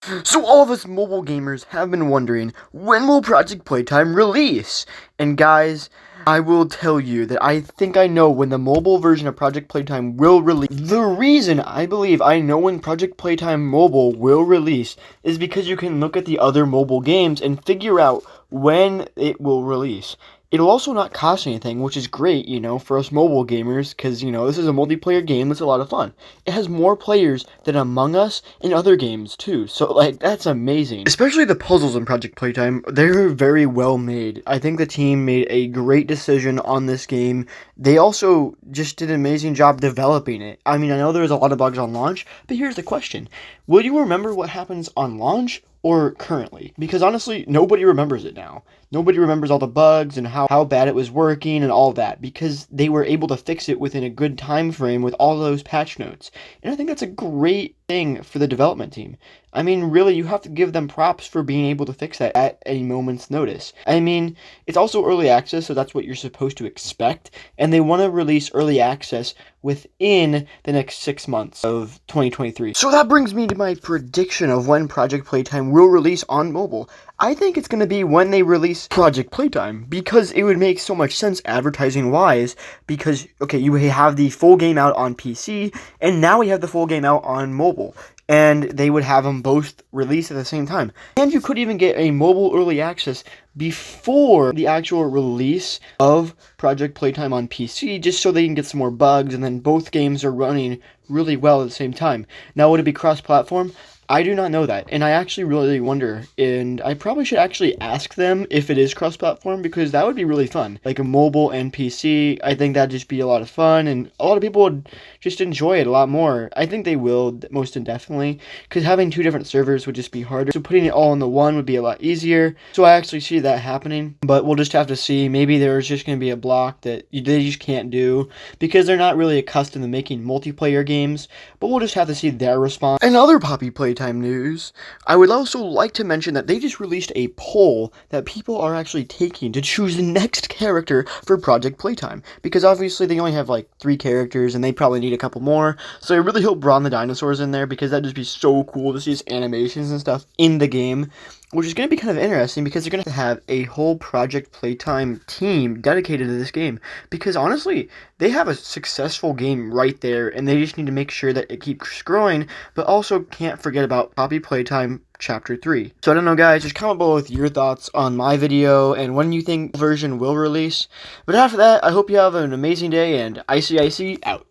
So all of us mobile gamers have been wondering, when will Project Playtime release? And guys, I will tell you that I think I know when the mobile version of Project Playtime will release. The reason I believe I know when Project Playtime Mobile will release is because you can look at the other mobile games and figure out when it will release. It'll also not cost anything, which is great, for us mobile gamers, because, this is a multiplayer game that's a lot of fun. It has more players than Among Us and other games, too, so, that's amazing. Especially the puzzles in Project Playtime, they're very well made. I think the team made a great decision on this game. They also just did an amazing job developing it. I mean, I know there was a lot of bugs on launch, but here's the question. Will you remember what happens on launch or currently? Because honestly, nobody remembers it now. Nobody remembers all the bugs and how bad it was working and all that, because they were able to fix it within a good time frame with all those patch notes. And I think that's a great thing for the development team. I mean, really, you have to give them props for being able to fix that at a moment's notice. I mean, it's also early access, so that's what you're supposed to expect, and they want to release early access within the next 6 months of 2023. So that brings me to my prediction of when Project Playtime will release on mobile. I think it's going to be when they release Project Playtime, because it would make so much sense advertising-wise, because, okay, you have the full game out on PC, and now we have the full game out on mobile, and they would have them both released at the same time. And you could even get a mobile early access before the actual release of Project Playtime on PC, just so they can get some more bugs, and then both games are running really well at the same time. Now, would it be cross-platform? I do not know that, and I actually really wonder, and I probably should actually ask them if it is cross-platform, because that would be really fun. Like a mobile and PC, I think that'd just be a lot of fun, and a lot of people would just enjoy it a lot more. I think they will, most indefinitely, because having two different servers would just be harder, so putting it all in the one would be a lot easier. So I actually see that happening, but we'll just have to see. Maybe there's just going to be a block that they just can't do, because they're not really accustomed to making multiplayer games, but we'll just have to see their response. And other Poppy Playtime news, I would also like to mention that they just released a poll that people are actually taking to choose the next character for Project Playtime, because obviously they only have like 3 characters and they probably need a couple more, so I really hope Brawn the Dinosaur's in there, because that'd just be so cool to see his animations and stuff in the game, which is going to be kind of interesting, because they're going to have a whole Project Playtime team dedicated to this game, because honestly, they have a successful game right there, and they just need to make sure that it keeps growing, but also can't forget about Poppy Playtime Chapter 3. So I don't know, guys, just comment below with your thoughts on my video and when you think the version will release. But after that, I hope you have an amazing day, and Icy out.